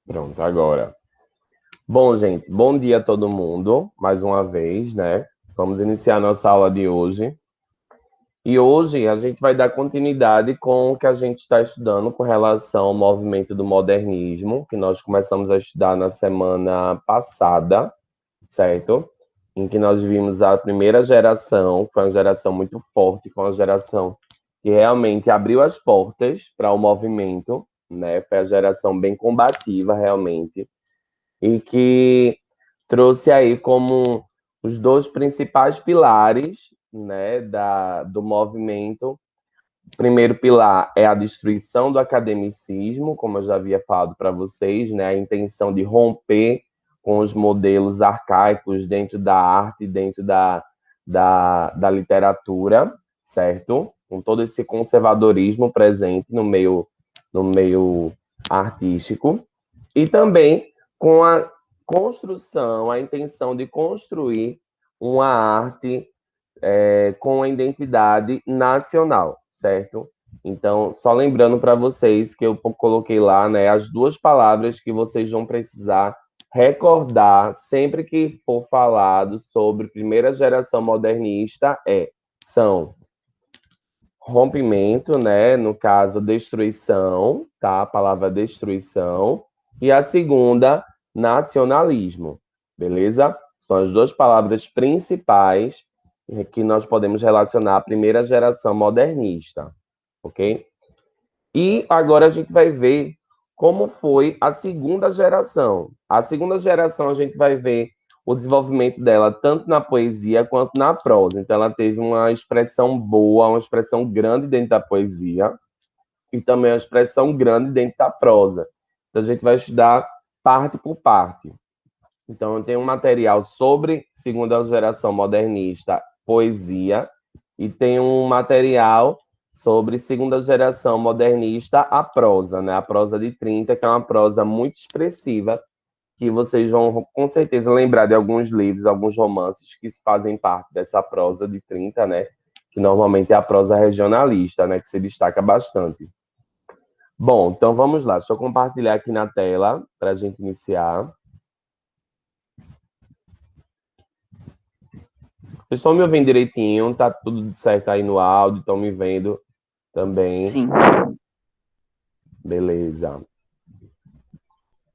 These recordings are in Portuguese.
Pronto, agora. Bom, gente, bom dia a todo mundo, mais uma vez, né? Vamos iniciar nossa aula de hoje. E hoje a gente vai dar continuidade com o que a gente está estudando com relação ao movimento do modernismo, que nós começamos a estudar na semana passada, certo? Em que nós vimos a primeira geração, foi uma geração muito forte, foi uma geração que realmente abriu as portas para o movimento, né? Foi a geração bem combativa, realmente, e que trouxe aí como os dois principais pilares, né, do movimento. O primeiro pilar é a destruição do academicismo, como eu já havia falado para vocês, né, a intenção de romper com os modelos arcaicos dentro da arte, dentro da literatura, certo? Com todo esse conservadorismo presente no meio artístico. E também com a construção, a intenção de construir uma arte com a identidade nacional, certo? Então, só lembrando para vocês que eu coloquei lá, né, as duas palavras que vocês vão precisar recordar sempre que for falado sobre primeira geração modernista são rompimento, né, no caso destruição, tá? A palavra destruição, e a segunda nacionalismo, beleza? São as duas palavras principais que nós podemos relacionar à primeira geração modernista, ok? E agora a gente vai ver como foi a segunda geração. A segunda geração a gente vai ver o desenvolvimento dela tanto na poesia quanto na prosa. Então ela teve uma expressão boa, uma expressão grande dentro da poesia e também uma expressão grande dentro da prosa. Então a gente vai estudar parte por parte. Então, eu tenho um material sobre segunda geração modernista, poesia, e tem um material sobre segunda geração modernista, a prosa, né? A prosa de 30, que é uma prosa muito expressiva, que vocês vão com certeza lembrar de alguns livros, alguns romances que fazem parte dessa prosa de 30, né? Que normalmente é a prosa regionalista, né? Que se destaca bastante. Bom, então vamos lá. Deixa eu compartilhar aqui na tela para a gente iniciar. Vocês estão me ouvindo direitinho? Tá tudo certo aí no áudio? Estão me vendo também? Sim. Beleza.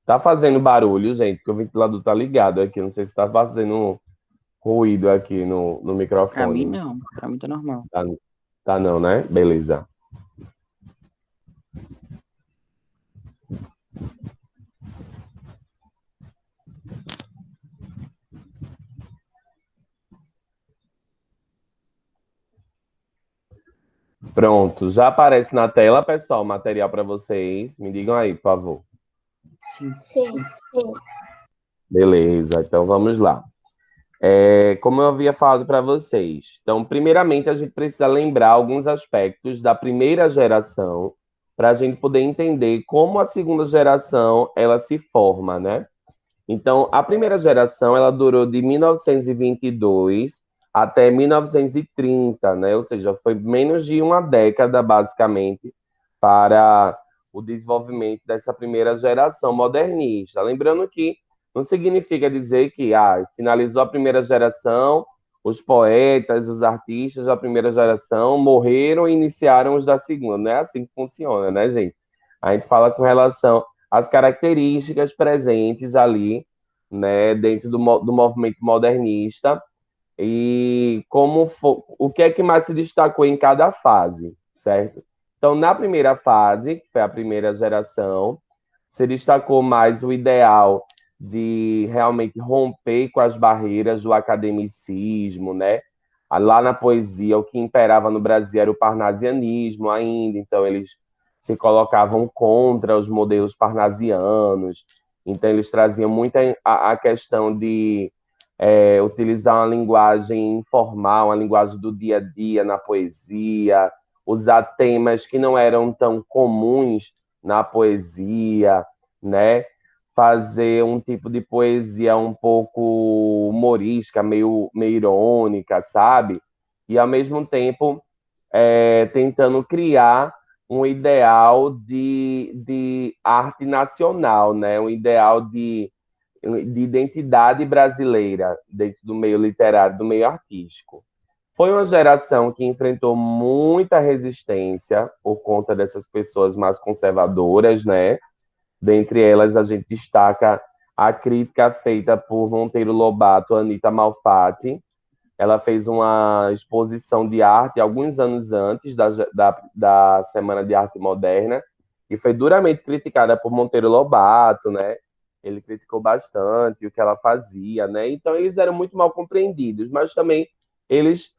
Tá fazendo barulho, gente, porque o ventilador tá ligado aqui. Não sei se tá fazendo ruído aqui no Pra mim, microfone. não. Pra mim tá normal. Tá, tá não, né? Beleza. Pronto, já aparece na tela, pessoal, o material para vocês. Me digam aí, por favor. Sim. Sim. Beleza, então vamos lá. Como eu havia falado para vocês, então, primeiramente, a gente precisa lembrar alguns aspectos da primeira geração para a gente poder entender como a segunda geração ela se forma, né? Então, a primeira geração ela durou de 1922 até 1930, né? Ou seja, foi menos de uma década, basicamente, para o desenvolvimento dessa primeira geração modernista. Lembrando que não significa dizer que finalizou a primeira geração, os poetas, os artistas da primeira geração morreram e iniciaram os da segunda. Não é assim que funciona, né, gente? A gente fala com relação às características presentes ali, né, dentro do movimento modernista e o que é que mais se destacou em cada fase, certo? Então, na primeira fase, que foi a primeira geração, se destacou mais o ideal de realmente romper com as barreiras do academicismo, né? Lá na poesia, o que imperava no Brasil era o parnasianismo ainda, então eles se colocavam contra os modelos parnasianos, então eles traziam muito a questão de utilizar uma linguagem informal, uma linguagem do dia a dia na poesia, usar temas que não eram tão comuns na poesia, né? Fazer um tipo de poesia um pouco humorística, meio irônica, sabe? E ao mesmo tempo tentando criar um ideal de arte nacional, né? Um ideal de identidade brasileira dentro do meio literário, do meio artístico. Foi uma geração que enfrentou muita resistência por conta dessas pessoas mais conservadoras, né? Dentre elas, a gente destaca a crítica feita por Monteiro Lobato, Anita Malfatti. Ela fez uma exposição de arte alguns anos antes da Semana de Arte Moderna e foi duramente criticada por Monteiro Lobato, né? Ele criticou bastante o que ela fazia, né? Então eles eram muito mal compreendidos, mas também eles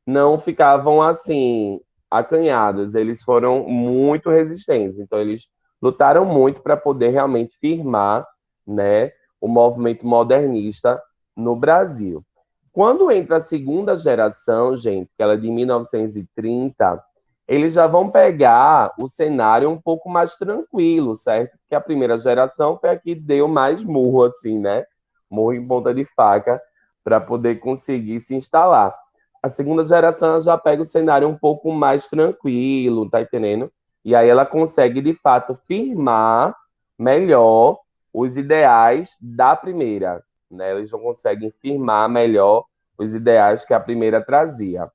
não ficavam assim acanhados, eles foram muito resistentes. Então eles lutaram muito para poder realmente firmar, né, o movimento modernista no Brasil. Quando entra a segunda geração, gente, que ela é de 1930, eles já vão pegar o cenário um pouco mais tranquilo, certo? Porque a primeira geração foi a que deu mais murro, assim, né? Murro em ponta de faca, para poder conseguir se instalar. A segunda geração já pega o cenário um pouco mais tranquilo, tá entendendo? E aí ela consegue, de fato, firmar melhor os ideais da primeira, né? Eles não conseguem firmar melhor os ideais que a primeira trazia.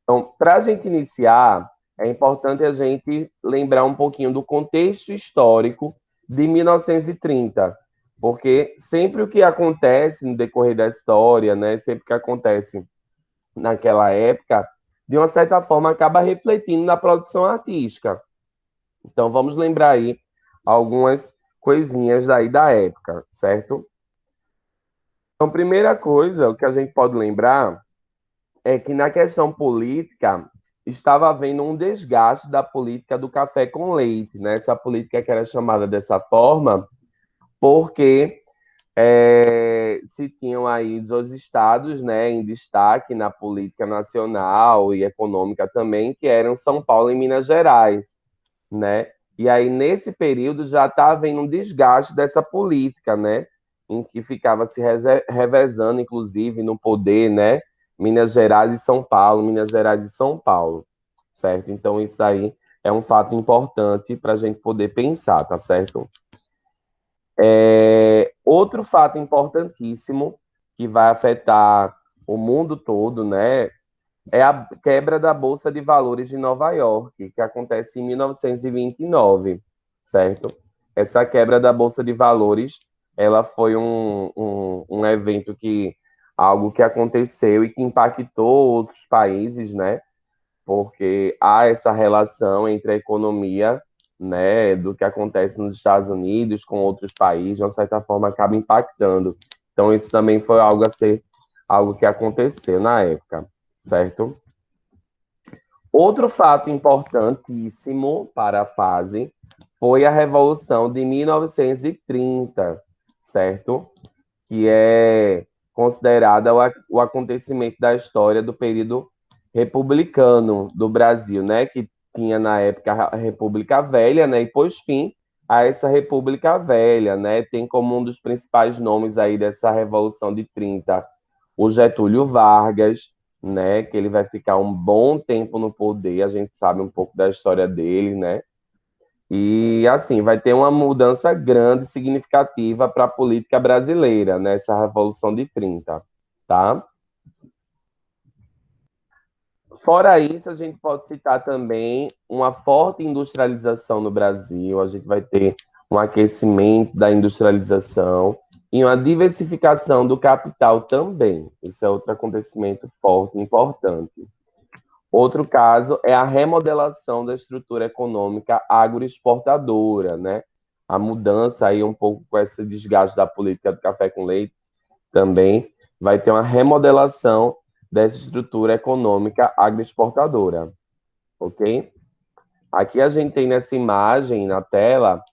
Então, para a gente iniciar, é importante a gente lembrar um pouquinho do contexto histórico de 1930, porque sempre o que acontece no decorrer da história, né, sempre que acontece naquela época, de uma certa forma acaba refletindo na produção artística. Então, vamos lembrar aí algumas coisinhas daí da época, certo? Então, primeira coisa, o que a gente pode lembrar é que na questão política estava havendo um desgaste da política do café com leite, né? Essa política que era chamada dessa forma, porque se tinham aí os estados, né, em destaque na política nacional e econômica também, que eram São Paulo e Minas Gerais, né? E aí, nesse período, já está havendo um desgaste dessa política, né? Em que ficava se revezando, inclusive, no poder, né? Minas Gerais e São Paulo, Minas Gerais e São Paulo, certo? Então, isso aí é um fato importante para a gente poder pensar, tá certo? Outro fato importantíssimo que vai afetar o mundo todo, né? É a quebra da Bolsa de Valores de Nova York, que acontece em 1929, certo? Essa quebra da Bolsa de Valores, ela foi um evento algo que aconteceu e que impactou outros países, né? Porque há essa relação entre a economia, né, do que acontece nos Estados Unidos com outros países, de uma certa forma acaba impactando. Então isso também foi algo que aconteceu na época, certo? Outro fato importantíssimo para a fase foi a Revolução de 1930, certo? Que é considerada o acontecimento da história do período republicano do Brasil, né? Que tinha na época a República Velha, né? E pôs fim a essa República Velha, né? Tem como um dos principais nomes aí dessa Revolução de 30 o Getúlio Vargas, né? Que ele vai ficar um bom tempo no poder, a gente sabe um pouco da história dele, né? E assim, vai ter uma mudança grande, significativa para a política brasileira nessa Revolução de 30, tá? Fora isso, a gente pode citar também uma forte industrialização no Brasil, a gente vai ter um aquecimento da industrialização e uma diversificação do capital também. Isso é outro acontecimento forte e importante. Outro caso é a remodelação da estrutura econômica agroexportadora, né? A mudança aí um pouco com esse desgaste da política do café com leite também vai ter uma remodelação dessa estrutura econômica agroexportadora, ok? Aqui a gente tem nessa imagem, na tela,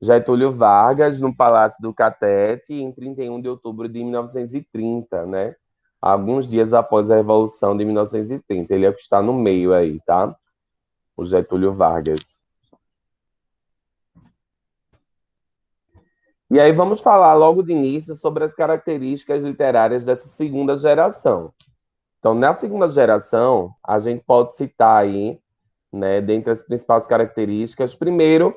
Getúlio Vargas no Palácio do Catete em 31 de outubro de 1930, né? Alguns dias após a Revolução de 1930. Ele é o que está no meio aí, tá? O Getúlio Vargas. E aí vamos falar logo de início sobre as características literárias dessa segunda geração. Então, na segunda geração, a gente pode citar aí, né, dentre as principais características, primeiro,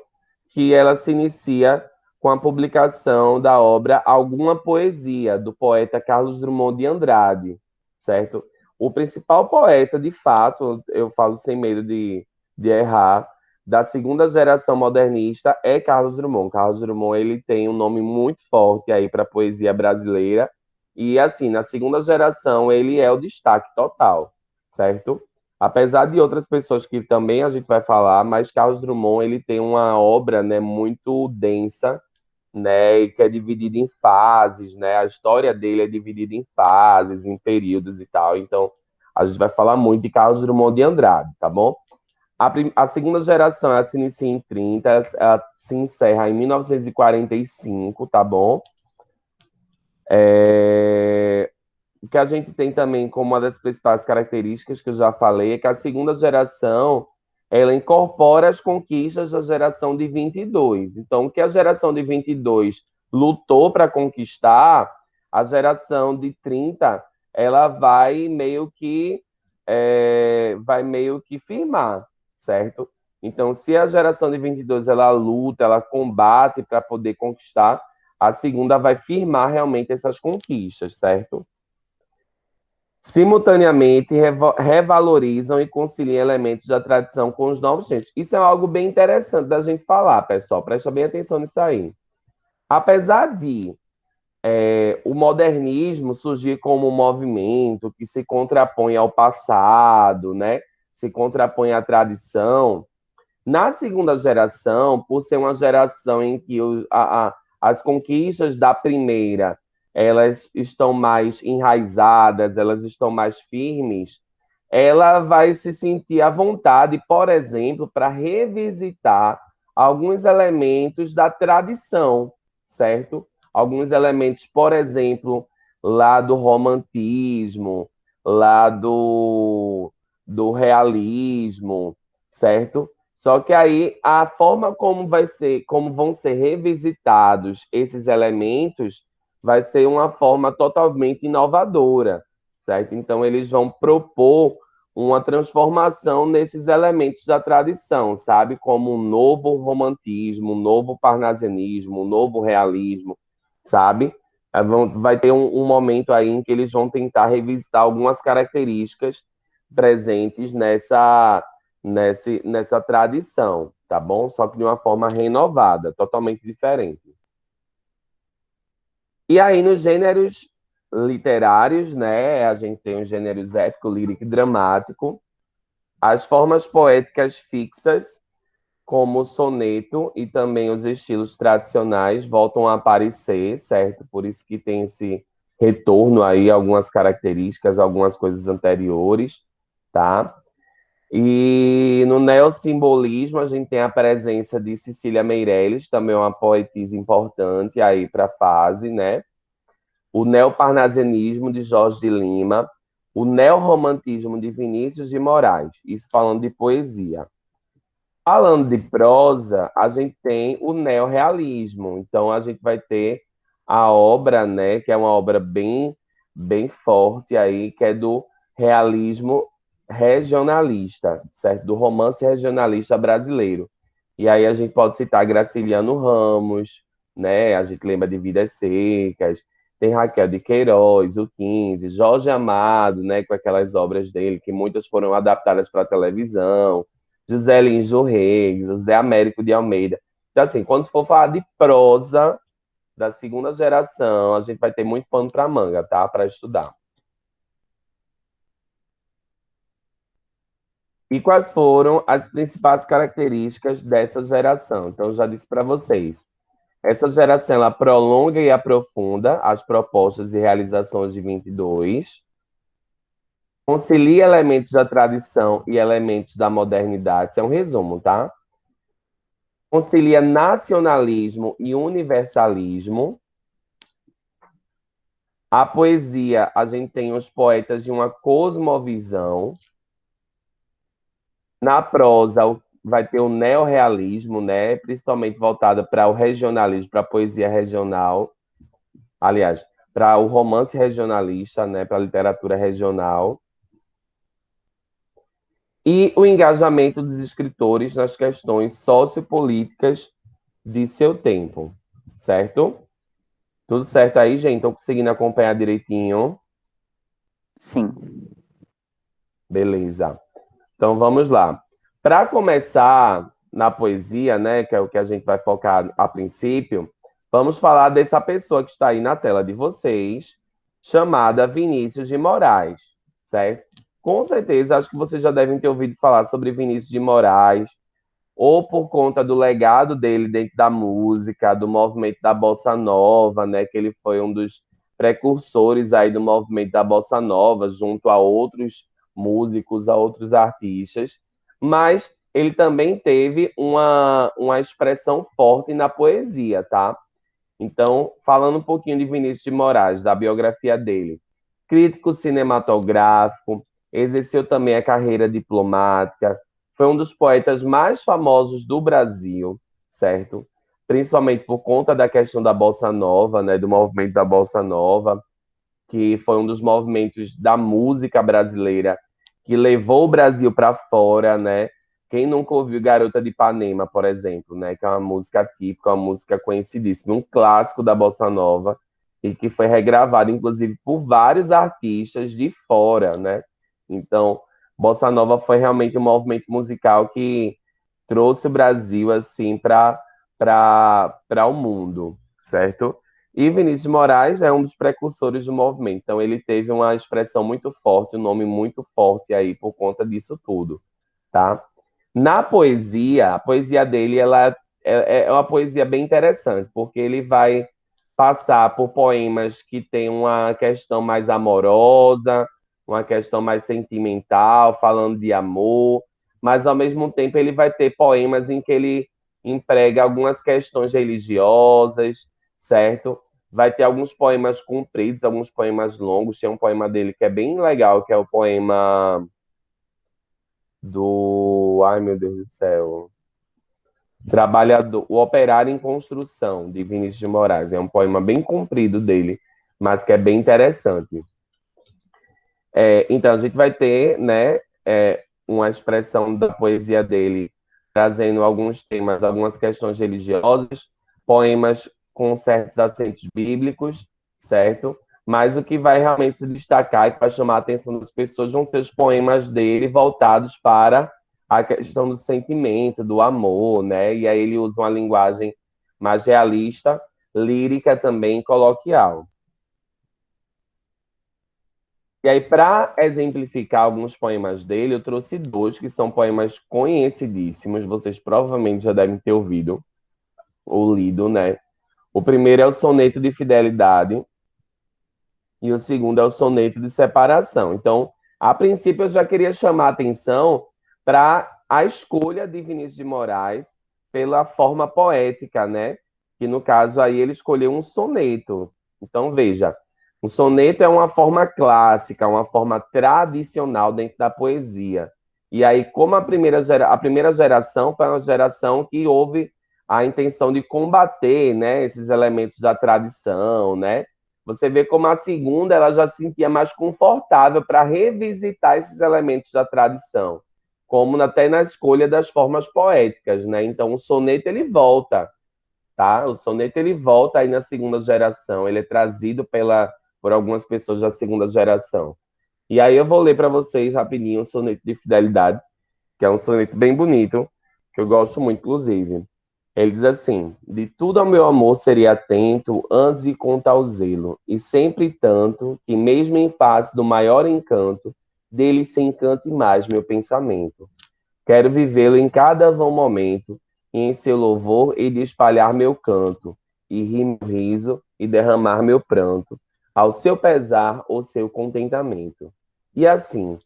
que ela se inicia com a publicação da obra Alguma Poesia, do poeta Carlos Drummond de Andrade, certo? O principal poeta, de fato, eu falo sem medo de errar, da segunda geração modernista é Carlos Drummond. Carlos Drummond, ele tem um nome muito forte aí para a poesia brasileira, e assim, na segunda geração ele é o destaque total, certo? Apesar de outras pessoas que também a gente vai falar, mas Carlos Drummond, ele tem uma obra, né, muito densa, né, e que é dividida em fases, né? A história dele é dividida em fases, em períodos e tal. Então, a gente vai falar muito de Carlos Drummond de Andrade, tá bom? A segunda geração, ela se inicia em 30, ela se encerra em 1945, tá bom? O que a gente tem também como uma das principais características que eu já falei é que a segunda geração ela incorpora as conquistas da geração de 22. Então, o que a geração de 22 lutou para conquistar, a geração de 30 ela vai meio que firmar, certo? Então, se a geração de 22 ela luta, ela combate para poder conquistar, a segunda vai firmar realmente essas conquistas, certo? Simultaneamente revalorizam e conciliam elementos da tradição com os novos tempos. Isso é algo bem interessante da gente falar, pessoal. Presta bem atenção nisso aí. Apesar de o modernismo surgir como um movimento que se contrapõe ao passado, né? Se contrapõe à tradição, na segunda geração, por ser uma geração em que as conquistas da primeira elas estão mais enraizadas, elas estão mais firmes, ela vai se sentir à vontade, por exemplo, para revisitar alguns elementos da tradição, certo? Alguns elementos, por exemplo, lá do romantismo, lá do realismo, certo? Só que aí a forma como vão ser revisitados esses elementos vai ser uma forma totalmente inovadora, certo? Então eles vão propor uma transformação nesses elementos da tradição, sabe? Como um novo romantismo, um novo parnasianismo, um novo realismo, sabe? Vai ter um momento aí em que eles vão tentar revisitar algumas características presentes nessa tradição, tá bom? Só que de uma forma renovada, totalmente diferente. E aí, nos gêneros literários, né, a gente tem os gêneros épico, lírico e dramático, as formas poéticas fixas, como o soneto e também os estilos tradicionais voltam a aparecer, certo? Por isso que tem esse retorno aí, algumas características, algumas coisas anteriores, tá? E no neossimbolismo a gente tem a presença de Cecília Meirelles, também uma poetisa importante aí para a fase, né? O neoparnasianismo de Jorge de Lima, o neorromantismo de Vinícius de Moraes, isso falando de poesia. Falando de prosa, a gente tem o neorrealismo, então a gente vai ter a obra, né, que é uma obra bem forte aí, que é do realismo regionalista, certo? Do romance regionalista brasileiro. E aí a gente pode citar Graciliano Ramos, né? A gente lembra de Vidas Secas, tem Raquel de Queiroz, o 15, Jorge Amado, né, com aquelas obras dele que muitas foram adaptadas para a televisão, José Lins do Rei, José Américo de Almeida. Então assim, quando for falar de prosa da segunda geração, a gente vai ter muito pano para manga, tá? Para estudar. E quais foram as principais características dessa geração? Então, eu já disse para vocês. Essa geração ela prolonga e aprofunda as propostas e realizações de 22, concilia elementos da tradição e elementos da modernidade. Isso é um resumo, tá? Concilia nacionalismo e universalismo. A poesia, a gente tem os poetas de uma cosmovisão. Na prosa, vai ter o neorrealismo, né? Principalmente voltada para o regionalismo, para a poesia regional. Aliás, para o romance regionalista, né? Para a literatura regional. E o engajamento dos escritores nas questões sociopolíticas de seu tempo, certo? Tudo certo aí, gente? Estão conseguindo acompanhar direitinho? Sim. Beleza. Então vamos lá. Para começar na poesia, né, que é o que a gente vai focar a princípio, vamos falar dessa pessoa que está aí na tela de vocês, chamada Vinícius de Moraes, certo? Com certeza, acho que vocês já devem ter ouvido falar sobre Vinícius de Moraes, ou por conta do legado dele dentro da música, do movimento da bossa nova, né, que ele foi um dos precursores aí do movimento da bossa nova, junto a outros músicos, a outros artistas, mas ele também teve uma expressão forte na poesia, tá? Então, falando um pouquinho de Vinícius de Moraes, da biografia dele, crítico cinematográfico, exerceu também a carreira diplomática, foi um dos poetas mais famosos do Brasil, certo? Principalmente por conta da questão da Bossa Nova, né, do movimento da Bossa Nova, que foi um dos movimentos da música brasileira que levou o Brasil para fora, né? Quem nunca ouviu Garota de Ipanema, por exemplo, né? Que é uma música típica, uma música conhecidíssima, um clássico da bossa nova e que foi regravado, inclusive, por vários artistas de fora, né? Então, bossa nova foi realmente um movimento musical que trouxe o Brasil assim para o mundo, certo? E Vinícius de Moraes é um dos precursores do movimento, então ele teve uma expressão muito forte, um nome muito forte aí por conta disso tudo, tá? Na poesia, a poesia dele é uma poesia bem interessante, porque ele vai passar por poemas que têm uma questão mais amorosa, uma questão mais sentimental, falando de amor, mas ao mesmo tempo ele vai ter poemas em que ele emprega algumas questões religiosas, certo? Vai ter alguns poemas compridos, alguns poemas longos. Tem um poema dele que é bem legal, que é o poema do. Ai, meu Deus do céu. Trabalhador, o Operário em Construção, de Vinícius de Moraes. É um poema bem comprido dele, mas que é bem interessante. Então, a gente vai ter, né, uma expressão da poesia dele, trazendo alguns temas, algumas questões religiosas, poemas com certos acentos bíblicos, certo? Mas o que vai realmente se destacar e que vai chamar a atenção das pessoas vão ser os poemas dele voltados para a questão do sentimento, do amor, né? E aí ele usa uma linguagem mais realista, lírica também, coloquial. E aí, para exemplificar alguns poemas dele, eu trouxe dois que são poemas conhecidíssimos, vocês provavelmente já devem ter ouvido ou lido, né? O primeiro é o Soneto de Fidelidade e o segundo é o Soneto de Separação. Então, a princípio, eu já queria chamar a atenção para a escolha de Vinícius de Moraes pela forma poética, né? Que no caso aí ele escolheu um soneto. Então, veja, o soneto é uma forma clássica, uma forma tradicional dentro da poesia. E aí, como a primeira geração foi uma geração que houve a intenção de combater, né, esses elementos da tradição, né? Você vê como a segunda ela já se sentia mais confortável para revisitar esses elementos da tradição, como até na escolha das formas poéticas, né? Então o soneto ele volta, tá? O soneto ele volta aí na segunda geração, ele é trazido por algumas pessoas da segunda geração. E aí eu vou ler para vocês rapidinho o soneto de fidelidade, que é um soneto bem bonito, que eu gosto muito, inclusive. Ele diz assim: de tudo ao meu amor seria atento antes de contar o zelo, e sempre tanto que, mesmo em face do maior encanto, dele se encante mais meu pensamento. Quero vivê-lo em cada vão momento, e em seu louvor e de espalhar meu canto, e rir meu riso e derramar meu pranto, ao seu pesar ou seu contentamento. E assim,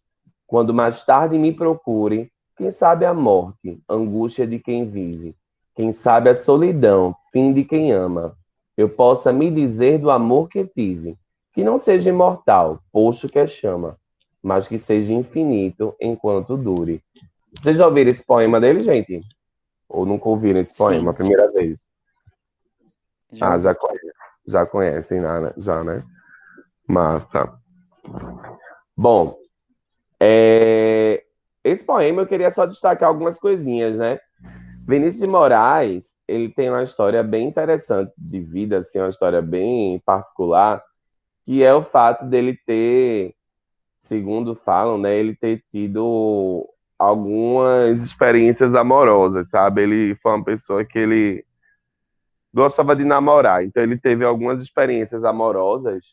quando mais tarde me procure, quem sabe a morte, angústia de quem vive, quem sabe a solidão, fim de quem ama, eu possa me dizer do amor que tive, que não seja imortal, posto que é chama, mas que seja infinito enquanto dure. Vocês já ouviram esse poema dele, gente? Ou nunca ouviram esse poema a Sim, primeira vez? já Ah, ouvi. já conhecem, já, né? Massa. Bom, esse poema eu queria só destacar algumas coisinhas, né? Vinícius de Moraes, ele tem uma história bem interessante de vida, assim, uma história bem particular, que é o fato dele ter, segundo falam, né, ele ter tido algumas experiências amorosas, sabe? Ele foi uma pessoa que ele gostava de namorar, então ele teve algumas experiências amorosas,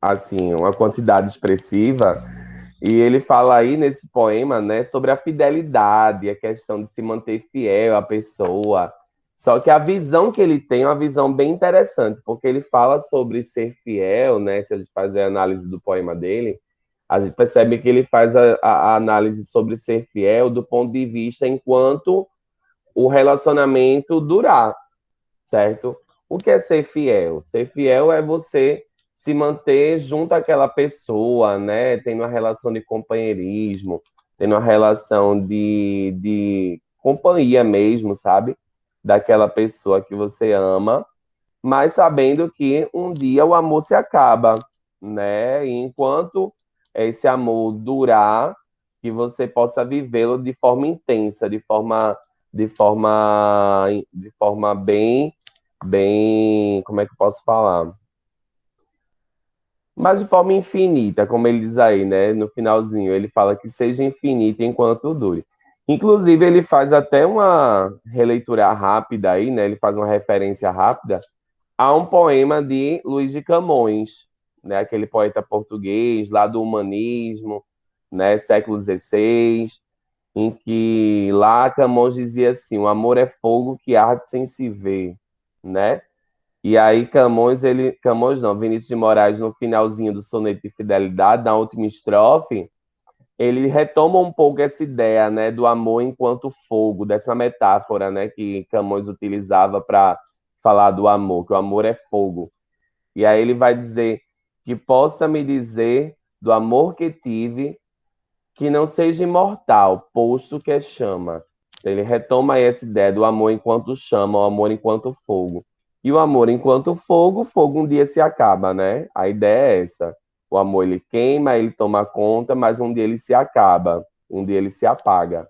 assim, uma quantidade expressiva. E ele fala aí nesse poema, né, sobre a fidelidade, a questão de se manter fiel à pessoa. Só que a visão que ele tem é uma visão bem interessante, porque ele fala sobre ser fiel, né? Se a gente fazer a análise do poema dele, a gente percebe que ele faz a análise sobre ser fiel do ponto de vista enquanto o relacionamento durar, certo? O que é ser fiel? Ser fiel é você se manter junto àquela pessoa, né? Tendo uma relação de companheirismo, tendo uma relação de companhia mesmo, sabe? Daquela pessoa que você ama, mas sabendo que um dia o amor se acaba, né? E enquanto esse amor durar, que você possa vivê-lo de forma intensa, de forma bem, como é que eu posso falar? Mas de forma infinita, como ele diz aí, né? No finalzinho, ele fala que seja infinita enquanto dure. Inclusive, ele faz até uma releitura rápida aí, né? Ele faz uma referência rápida a um poema de Luís de Camões, né? Aquele poeta português lá do humanismo, né? Século XVI, em que lá Camões dizia assim: o amor é fogo que arde sem se ver, né? E aí Camões não, Vinícius de Moraes, no finalzinho do soneto de fidelidade, na última estrofe, ele retoma um pouco essa ideia, né, do amor enquanto fogo, dessa metáfora, né, que Camões utilizava para falar do amor, que o amor é fogo. E aí ele vai dizer que possa me dizer do amor que tive que não seja imortal, posto que é chama. Ele retoma aí essa ideia do amor enquanto chama, o amor enquanto fogo. E o amor enquanto fogo, fogo um dia se acaba, né? A ideia é essa. O amor ele queima, ele toma conta, mas um dia ele se acaba, um dia ele se apaga.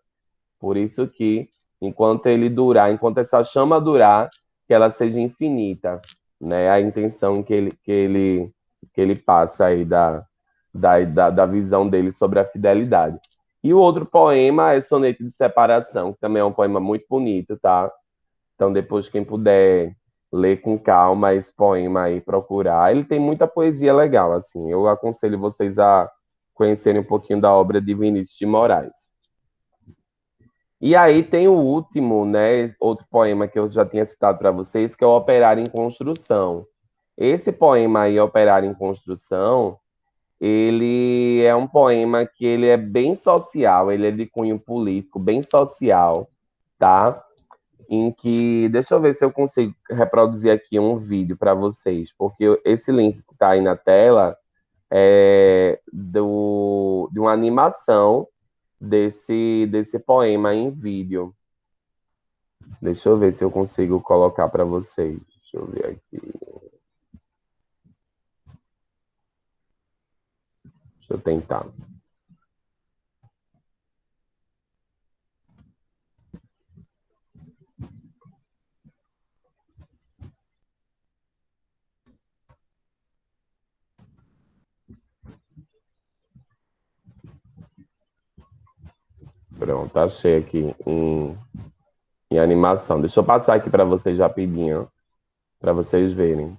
Por isso que, enquanto ele durar, enquanto essa chama durar, que ela seja infinita, né? A intenção que ele passa aí da visão dele sobre a fidelidade. E o outro poema é Soneto de Separação, que também é um poema muito bonito, tá? Então, depois, quem puder ler com calma esse poema aí, procurar. Ele tem muita poesia legal, assim. Eu aconselho vocês a conhecerem um pouquinho da obra de Vinícius de Moraes. E aí tem o último, né? Outro poema que eu já tinha citado para vocês, que é o Operário em Construção. Esse poema aí, Operário em Construção, ele é um poema que ele é bem social, ele é de cunho político, bem social, tá? Em que, deixa eu ver se eu consigo reproduzir aqui um vídeo para vocês, porque esse link que está aí na tela é de uma animação desse poema em vídeo. Deixa eu ver se eu consigo colocar para vocês. Deixa eu ver aqui. Deixa eu tentar. Pronto, achei aqui em animação. Deixa eu passar aqui para vocês rapidinho, para vocês verem.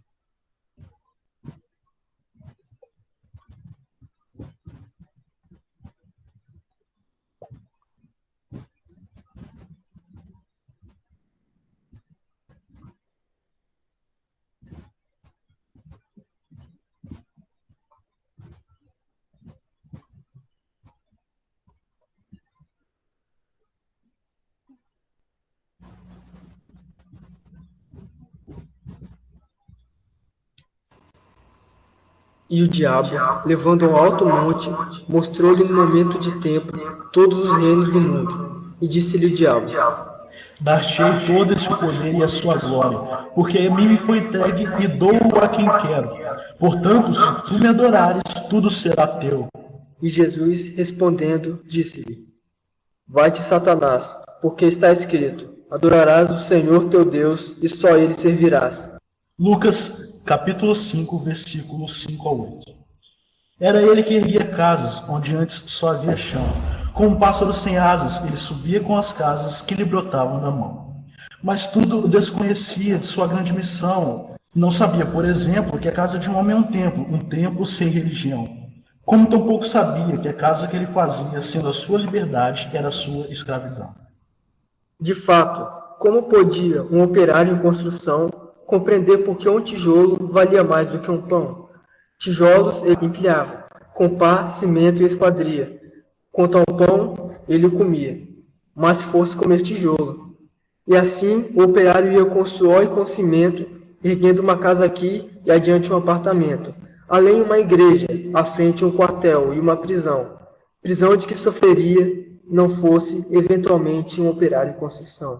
E o diabo, levando ao alto monte, mostrou-lhe no momento de tempo todos os reinos do mundo. E disse-lhe o diabo: Dar-te-ei todo este poder e a sua glória, porque a mim me foi entregue e dou-o a quem quero. Portanto, se tu me adorares, tudo será teu. E Jesus, respondendo, disse-lhe: Vai-te, Satanás, porque está escrito: adorarás o Senhor teu Deus e só ele servirás. Lucas, capítulo 5, versículos 5 a 8. Era ele que erguia casas onde antes só havia chão. Como um pássaro sem asas, ele subia com as casas que lhe brotavam da mão. Mas tudo desconhecia de sua grande missão. Não sabia, por exemplo, que a casa de um homem é um templo sem religião. Como tampouco sabia que a casa que ele fazia, sendo a sua liberdade, era a sua escravidão. De fato, como podia um operário em construção compreender por que um tijolo valia mais do que um pão? Tijolos ele empilhava, com pá, cimento e esquadria. Quanto ao pão, ele o comia, mas se fosse comer tijolo. E assim o operário ia com suor e com cimento, erguendo uma casa aqui e adiante um apartamento, além uma igreja, à frente um quartel e uma prisão. Prisão de que sofreria, não fosse eventualmente um operário em construção.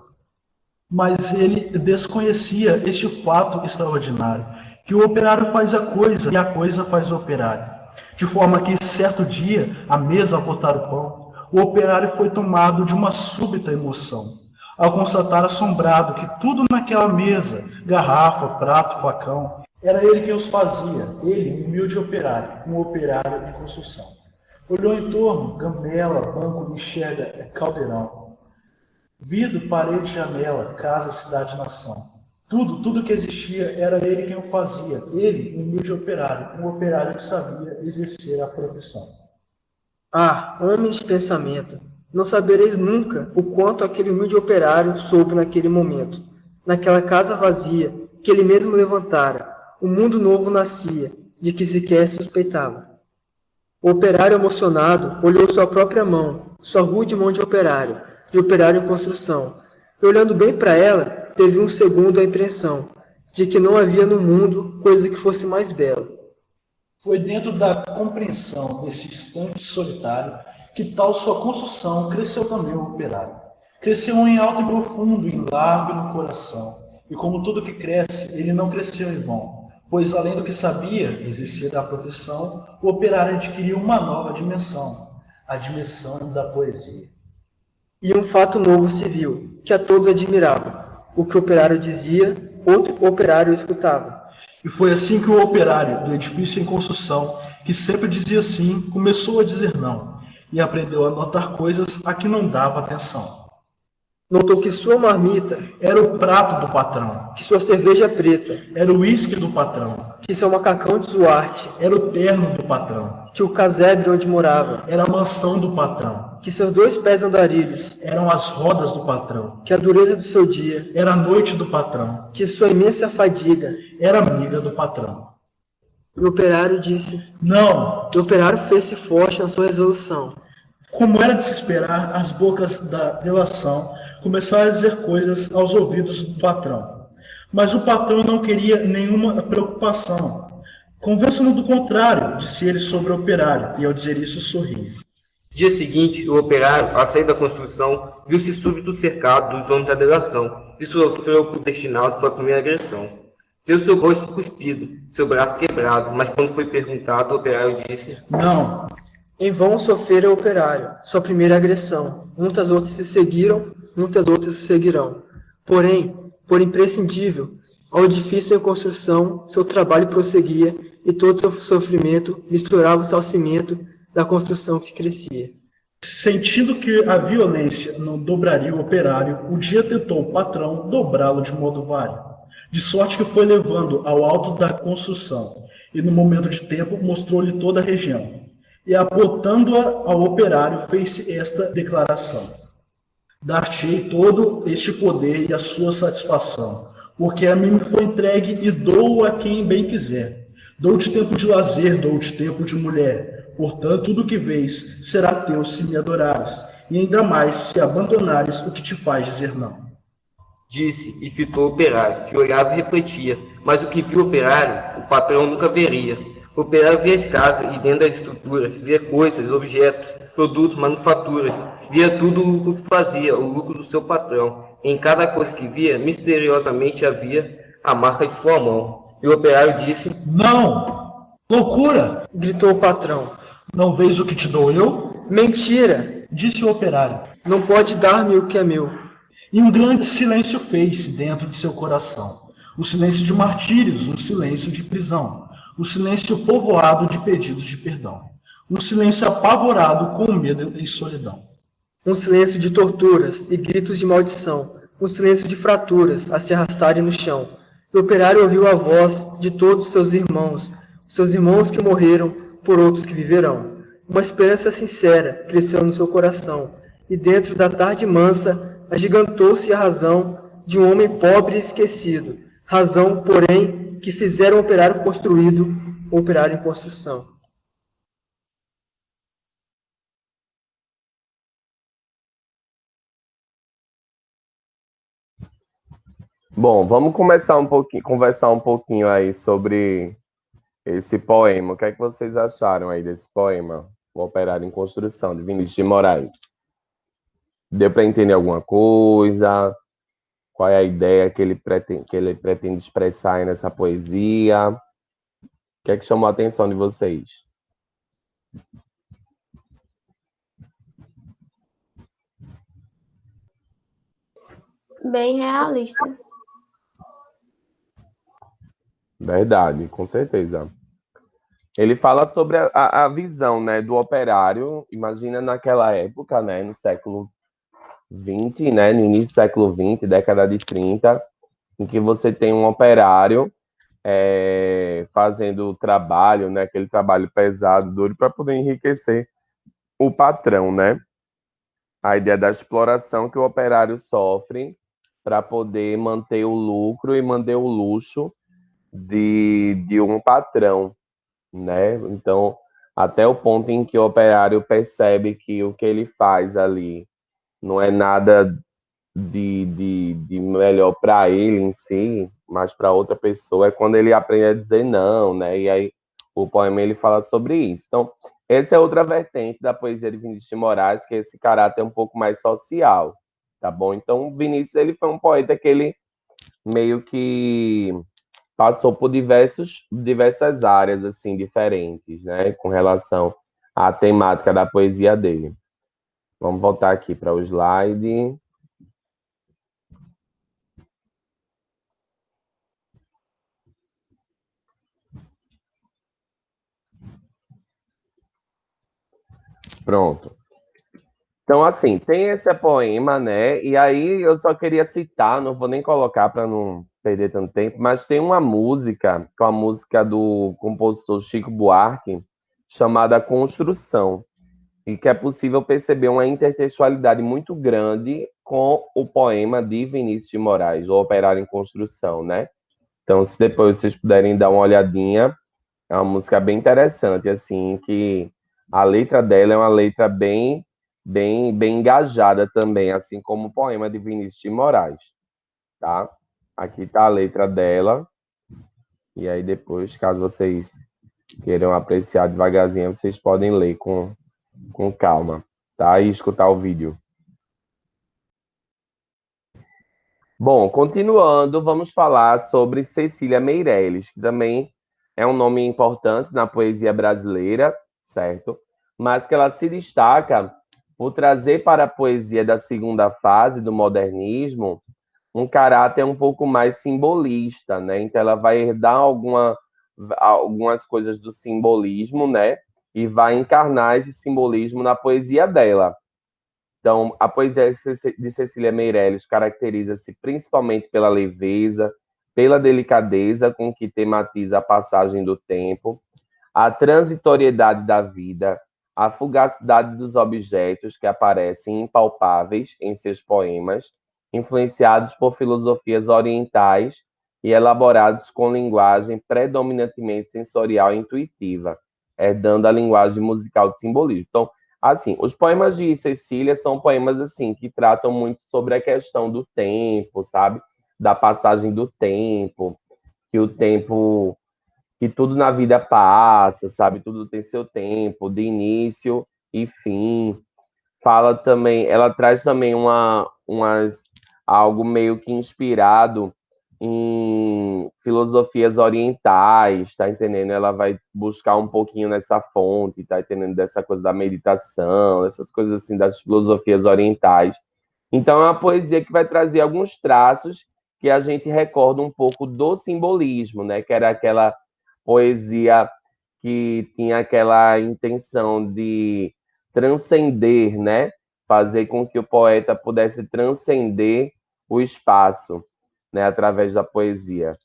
Mas ele desconhecia este fato extraordinário, que o operário faz a coisa e a coisa faz o operário. De forma que, certo dia, à mesa ao cortar o pão, o operário foi tomado de uma súbita emoção, ao constatar assombrado que tudo naquela mesa, garrafa, prato, facão, era ele quem os fazia, ele, um humilde operário, um operário em construção. Olhou em torno, gambela, banco, enxerga, caldeirão. Vidro, parede, janela, casa, cidade, nação. Tudo que existia era ele quem o fazia. Ele, um humilde operário, um operário que sabia exercer a profissão. Ah, homens de pensamento, não sabereis nunca o quanto aquele humilde operário soube naquele momento. Naquela casa vazia, que ele mesmo levantara, um mundo novo nascia, de que sequer suspeitava. O operário emocionado olhou sua própria mão, sua rude mão de operário em construção, e olhando bem para ela, teve um segundo a impressão de que não havia no mundo coisa que fosse mais bela. Foi dentro da compreensão desse instante solitário que tal sua construção cresceu também o operário. Cresceu em alto e profundo, em largo e no coração. E como tudo que cresce, ele não cresceu em vão, pois além do que sabia exercer da profissão, o operário adquiriu uma nova dimensão, a dimensão da poesia. E um fato novo se viu, que a todos admirava. O que o operário dizia, outro operário escutava. E foi assim que o operário do edifício em construção, que sempre dizia sim, começou a dizer não, e aprendeu a notar coisas a que não dava atenção. Notou que sua marmita era o prato do patrão, que sua cerveja preta era o uísque do patrão, que seu macacão de Duarte era o terno do patrão, que o casebre onde morava era a mansão do patrão, que seus 2 pés andarilhos eram as rodas do patrão, que a dureza do seu dia era a noite do patrão, que sua imensa fadiga era amiga do patrão. E o operário disse não. E o operário fez-se forte na sua resolução. Como era de se esperar, as bocas da delação começaram a dizer coisas aos ouvidos do patrão. Mas o patrão não queria nenhuma preocupação. Convença-no do contrário, disse ele sobre o operário, e ao dizer isso sorriu. Dia seguinte, o operário, ao sair da construção, viu-se súbito cercado dos homens da delação e sofreu por destinado sua primeira agressão. Teve seu rosto cuspido, seu braço quebrado, mas quando foi perguntado, o operário disse: não. Em vão sofrera o operário sua primeira agressão. Muitas outras se seguiram, muitas outras se seguirão. Porém, por imprescindível, ao edifício em construção, seu trabalho prosseguia e todo seu sofrimento misturava-se ao cimento da construção que crescia. Sentindo que a violência não dobraria o operário, o dia tentou o patrão dobrá-lo de modo vário, de sorte que foi levando ao alto da construção, e no momento de tempo mostrou-lhe toda a região. E apontando-a ao operário, fez esta declaração: dar-te-ei todo este poder e a sua satisfação, porque a mim me foi entregue e dou-o a quem bem quiser. Dou-te tempo de lazer, dou-te tempo de mulher. Portanto, tudo que vês será teu se me adorares, e ainda mais se abandonares o que te faz dizer não. Disse e fitou o operário, que olhava e refletia, mas o que viu o operário, o patrão nunca veria. O operário via as casas e dentro das estruturas, via coisas, objetos, produtos, manufaturas, via tudo o lucro que fazia, o lucro do seu patrão. Em cada coisa que via, misteriosamente havia a marca de sua mão. E o operário disse: não! Loucura! Gritou o patrão. Não vês o que te dou eu? Mentira! Disse o operário. Não pode dar-me o que é meu. E um grande silêncio fez-se dentro de seu coração. O silêncio de martírios, um silêncio de prisão. O silêncio povoado de pedidos de perdão. Um silêncio apavorado com medo e solidão. Um silêncio de torturas e gritos de maldição. Um silêncio de fraturas a se arrastarem no chão. O operário ouviu a voz de todos seus irmãos que morreram por outros que viverão. Uma esperança sincera cresceu no seu coração, e dentro da tarde mansa agigantou-se a razão de um homem pobre e esquecido, razão, porém, que fizera o operário construído, o operário em construção. Bom, vamos conversar um pouquinho aí sobre esse poema. O que é que vocês acharam aí desse poema, O Operário em Construção, de Vinícius de Moraes? Deu para entender alguma coisa? Qual é a ideia que ele pretende expressar aí nessa poesia? O que é que chamou a atenção de vocês? Bem realista. Verdade, com certeza. Ele fala sobre a visão, né, do operário. Imagina naquela época, né, no século XX, né, no início do século XX, década de 30, em que você tem um operário fazendo o trabalho, né, aquele trabalho pesado, duro, para poder enriquecer o patrão, né? A ideia da exploração que o operário sofre para poder manter o lucro e manter o luxo de um patrão, né? Então, até o ponto em que o operário percebe que o que ele faz ali não é nada de melhor para ele em si, mas para outra pessoa, é quando ele aprende a dizer não, né? E aí o poema ele fala sobre isso. Então, essa é outra vertente da poesia de Vinícius de Moraes, que é esse caráter um pouco mais social, tá bom? Então, Vinícius, ele foi um poeta que ele meio que passou por diversas áreas, assim, diferentes, né? Com relação à temática da poesia dele. Vamos voltar aqui para o slide. Pronto. Então, assim, tem esse poema, né? E aí eu só queria citar, não vou nem colocar para não perder tanto tempo, mas tem uma música, que é a música do compositor Chico Buarque, chamada Construção, e que é possível perceber uma intertextualidade muito grande com o poema de Vinícius de Moraes, O Operário em Construção, né? Então, se depois vocês puderem dar uma olhadinha, é uma música bem interessante, assim, que a letra dela é uma letra bem engajada também, assim como o poema de Vinícius de Moraes, tá? Aqui tá a letra dela, e aí depois, caso vocês queiram apreciar devagarzinho, vocês podem ler com calma, tá? E escutar o vídeo. Bom, continuando, vamos falar sobre Cecília Meirelles, que também é um nome importante na poesia brasileira, certo? Mas que ela se destaca por trazer para a poesia da segunda fase do modernismo um caráter um pouco mais simbolista, né? Então ela vai herdar algumas coisas do simbolismo, né? E vai encarnar esse simbolismo na poesia dela. Então, a poesia de Cecília Meirelles caracteriza-se principalmente pela leveza, pela delicadeza com que tematiza a passagem do tempo, a transitoriedade da vida, a fugacidade dos objetos que aparecem impalpáveis em seus poemas, influenciados por filosofias orientais e elaborados com linguagem predominantemente sensorial e intuitiva, herdando a linguagem musical de simbolismo. Então, assim, os poemas de Cecília são poemas assim que tratam muito sobre a questão do tempo, sabe? Da passagem do tempo, que o tempo, que tudo na vida passa, sabe? Tudo tem seu tempo, de início e fim. Fala também, ela traz também algo meio que inspirado em filosofias orientais, tá entendendo? Ela vai buscar um pouquinho nessa fonte, tá entendendo? Dessa coisa da meditação, essas coisas assim das filosofias orientais. Então é uma poesia que vai trazer alguns traços que a gente recorda um pouco do simbolismo, né? Que era aquela poesia que tinha aquela intenção de transcender, né? Fazer com que o poeta pudesse transcender o espaço, né? Através da poesia.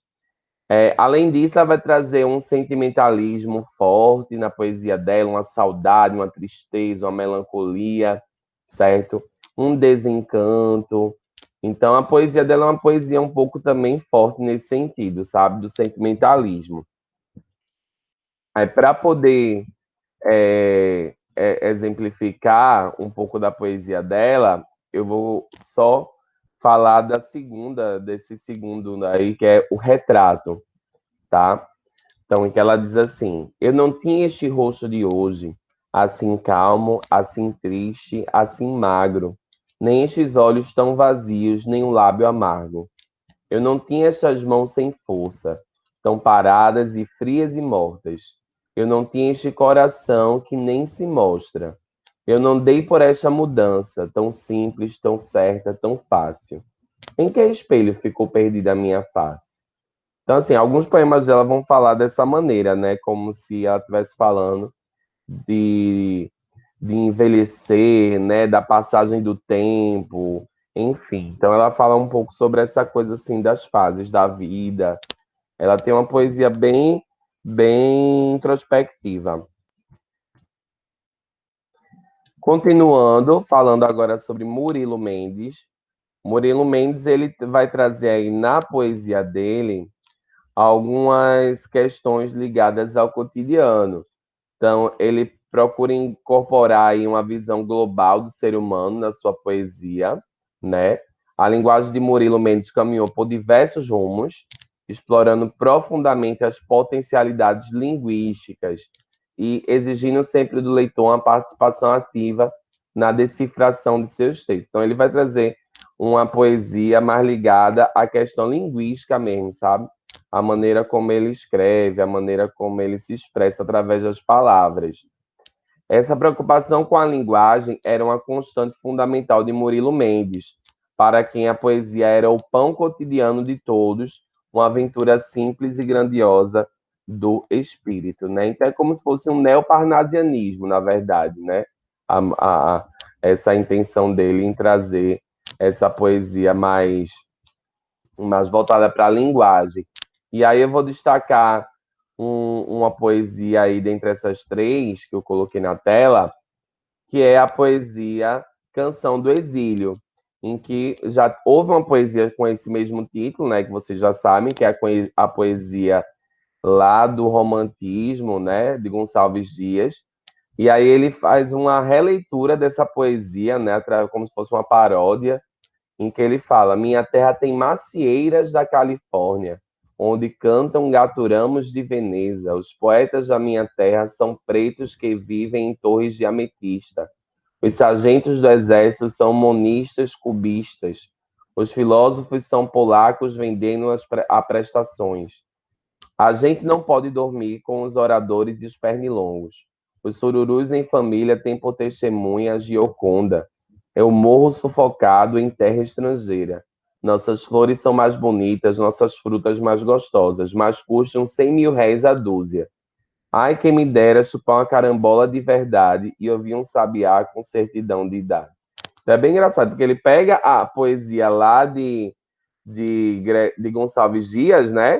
Além disso, ela vai trazer um sentimentalismo forte na poesia dela, uma saudade, uma tristeza, uma melancolia, certo? Um desencanto. Então, a poesia dela é uma poesia um pouco também forte nesse sentido, sabe? Do sentimentalismo. Aí, para poder exemplificar um pouco da poesia dela, eu vou só falar desse segundo aí, que é o retrato, tá? Então, em que ela diz assim: eu não tinha este rosto de hoje, assim calmo, assim triste, assim magro, nem estes olhos tão vazios, nem o lábio amargo. Eu não tinha estas mãos sem força, tão paradas e frias e mortas. Eu não tinha este coração que nem se mostra. Eu não dei por esta mudança, tão simples, tão certa, tão fácil. Em que espelho ficou perdida a minha face? Então, assim, alguns poemas dela vão falar dessa maneira, né? Como se ela estivesse falando de, de envelhecer, né? Da passagem do tempo, enfim. Então, ela fala um pouco sobre essa coisa, assim, das fases da vida. Ela tem uma poesia bem introspectiva. Continuando, falando agora sobre Murilo Mendes. Murilo Mendes, ele vai trazer aí na poesia dele algumas questões ligadas ao cotidiano. Então, ele procura incorporar aí uma visão global do ser humano na sua poesia, né? A linguagem de Murilo Mendes caminhou por diversos rumos, explorando profundamente as potencialidades linguísticas e exigindo sempre do leitor uma participação ativa na decifração de seus textos. Então, ele vai trazer uma poesia mais ligada à questão linguística mesmo, sabe? A maneira como ele escreve, a maneira como ele se expressa através das palavras. Essa preocupação com a linguagem era uma constante fundamental de Murilo Mendes, para quem a poesia era o pão cotidiano de todos, uma aventura simples e grandiosa do espírito, né? Então é como se fosse um neoparnasianismo, na verdade, né? Essa intenção dele em trazer essa poesia mais voltada para a linguagem. E aí eu vou destacar uma poesia aí dentre essas três que eu coloquei na tela, que é a poesia Canção do Exílio, em que já houve uma poesia com esse mesmo título, né, que vocês já sabem, que é a poesia lá do romantismo, né, de Gonçalves Dias. E aí ele faz uma releitura dessa poesia, né, como se fosse uma paródia, em que ele fala: minha terra tem macieiras da Califórnia, onde cantam gaturamos de Veneza. Os poetas da minha terra são pretos que vivem em torres de ametista. Os sargentos do exército são monistas cubistas. Os filósofos são polacos vendendo a prestações. A gente não pode dormir com os oradores e os pernilongos. Os sururus em família têm por testemunha a Gioconda. Eu morro sufocado em terra estrangeira. Nossas flores são mais bonitas, nossas frutas mais gostosas, mas custam 100.000 réis a dúzia. Ai, quem me dera chupar uma carambola de verdade e ouvir um sabiá com certidão de idade. Então é bem engraçado, porque ele pega a poesia lá de Gonçalves Dias, né?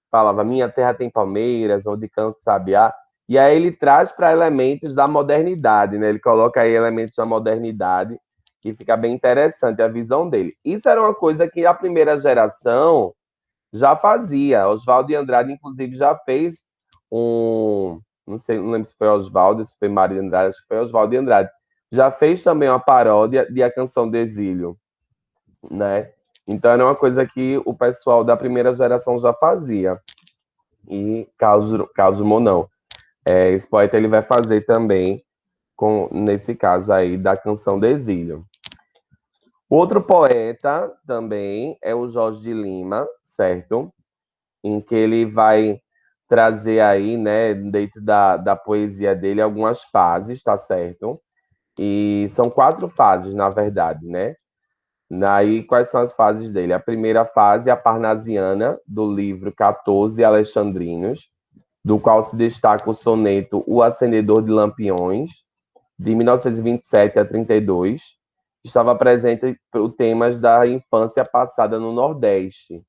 Falava, minha terra tem palmeiras, onde canto sabiá. E aí ele traz para elementos da modernidade, né? Ele coloca aí elementos da modernidade, que fica bem interessante a visão dele. Isso era uma coisa que a primeira geração já fazia. Oswaldo de Andrade, inclusive, já fez não sei, não lembro se foi Oswaldo, se foi Mário de Andrade, acho que foi Oswaldo de Andrade. Já fez também uma paródia de A Canção do Exílio, né? Então era uma coisa que o pessoal da primeira geração já fazia. E Carlos Monão. Esse poeta ele vai fazer também, nesse caso aí, da Canção do Exílio. Outro poeta também é o Jorge de Lima, certo? Em que ele vai trazer aí, né, dentro da poesia dele, algumas fases, tá certo? E são 4 fases, na verdade, né? Aí, quais são as fases dele? A primeira fase é a parnasiana, do livro 14 Alexandrinos, do qual se destaca o soneto O Acendedor de Lampiões, de 1927 a 32. Estava presente os temas da infância passada no Nordeste.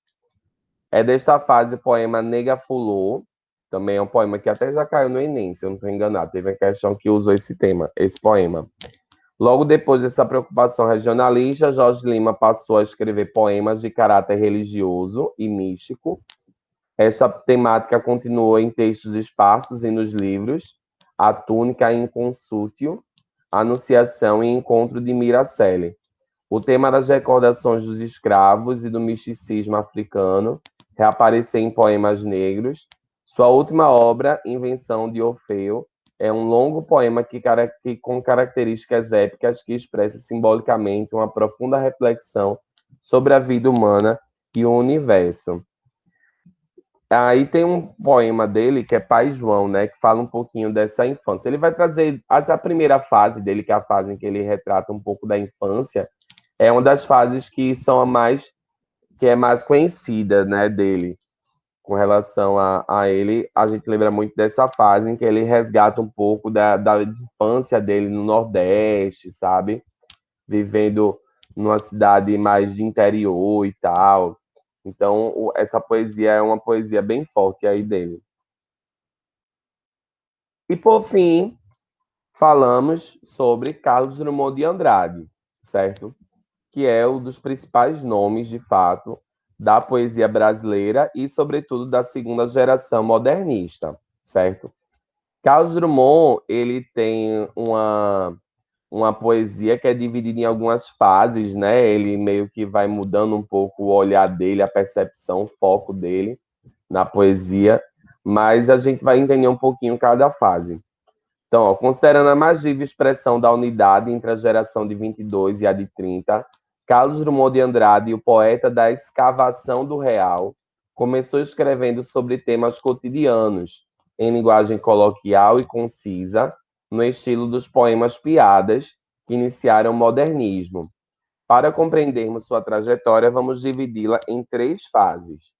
É desta fase o poema Nega Fulô, também é um poema que até já caiu no Enem, se eu não estou enganado. Teve a questão que usou esse tema, esse poema. Logo depois dessa preocupação regionalista, Jorge Lima passou a escrever poemas de caráter religioso e místico. Esta temática continuou em textos esparsos e nos livros A Túnica Inconsútil, Anunciação e Encontro de Miracelli. O tema das recordações dos escravos e do misticismo africano reapareceu em poemas negros. Sua última obra, Invenção de Orfeu, é um longo poema com características épicas que expressa simbolicamente uma profunda reflexão sobre a vida humana e o universo. Aí tem um poema dele que é Pai João, né, que fala um pouquinho dessa infância. Ele vai trazer essa primeira fase dele, que é a fase em que ele retrata um pouco da infância, é uma das fases que são que é mais conhecida, né, dele. Com relação a ele, a gente lembra muito dessa fase em que ele resgata um pouco da infância dele no Nordeste, sabe? Vivendo numa cidade mais de interior e tal. Então, essa poesia é uma poesia bem forte aí dele. E, por fim, falamos sobre Carlos Drummond de Andrade, certo? Que é um dos principais nomes, de fato, da poesia brasileira e, sobretudo, da segunda geração modernista, certo? Carlos Drummond, ele tem uma poesia que é dividida em algumas fases, né? Ele meio que vai mudando um pouco o olhar dele, a percepção, o foco dele na poesia, mas a gente vai entender um pouquinho cada fase. Então, ó, considerando a mais viva expressão da unidade entre a geração de 22 e a de 30, Carlos Drummond de Andrade, o poeta da escavação do real, começou escrevendo sobre temas cotidianos, em linguagem coloquial e concisa, no estilo dos poemas piadas, que iniciaram o modernismo. Para compreendermos sua trajetória, vamos dividi-la em 3 fases.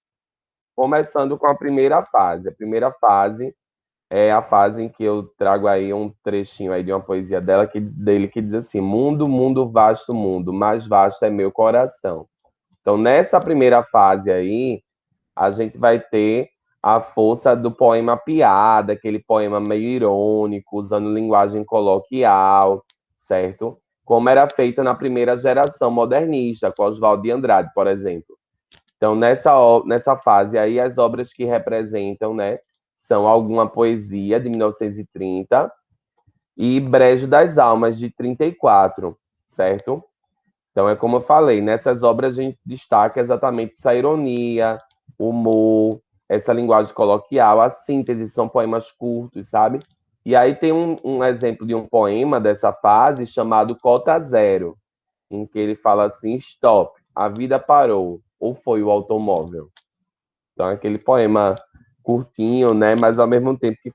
Começando com a primeira fase. A primeira fase é a fase em que eu trago aí um trechinho aí de uma poesia dele que diz assim: Mundo, mundo, vasto mundo, mais vasto é meu coração. Então, nessa primeira fase aí, a gente vai ter a força do poema piada, aquele poema meio irônico, usando linguagem coloquial, certo? Como era feita na primeira geração modernista, com Oswald de Andrade, por exemplo. Então, nessa fase aí, as obras que representam, né, são Alguma Poesia, de 1930, e Brejo das Almas, de 34, certo? Então, é como eu falei, nessas obras a gente destaca exatamente essa ironia, humor, essa linguagem coloquial, a síntese, são poemas curtos, sabe? E aí tem um exemplo de um poema dessa fase chamado Cota Zero, em que ele fala assim: stop, a vida parou, ou foi o automóvel? Então, é aquele poema curtinho, né? Mas ao mesmo tempo que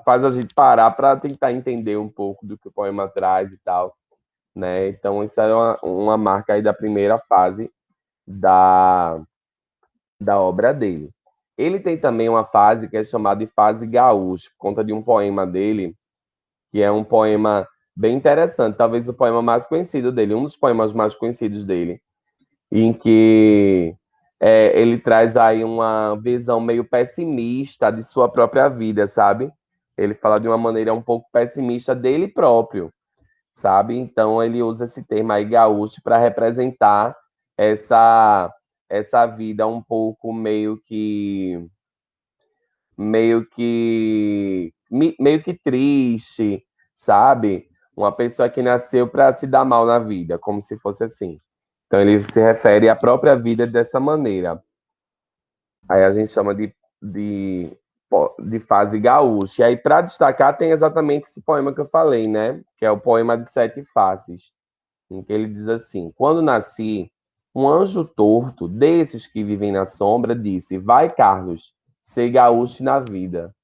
faz a gente parar para tentar entender um pouco do que o poema traz e tal, né? Então, isso é uma marca aí da primeira fase da, da obra dele. Ele tem também uma fase que é chamada de fase gaúcha, por conta de um poema dele, que é um poema bem interessante, talvez o poema mais conhecido dele, um dos poemas mais conhecidos dele, em que ele traz aí uma visão meio pessimista de sua própria vida, sabe? Ele fala de uma maneira um pouco pessimista dele próprio, sabe? Então ele usa esse termo aí gaúcho para representar essa vida um pouco meio que triste, sabe? Uma pessoa que nasceu para se dar mal na vida, como se fosse assim. Então ele se refere à própria vida dessa maneira. Aí a gente chama de fase gaúcha. E aí, para destacar, tem exatamente esse poema que eu falei, né? Que é o poema de 7 faces. em que ele diz assim: quando nasci, um anjo torto, desses que vivem na sombra, disse: vai, Carlos, ser gaúcho na vida.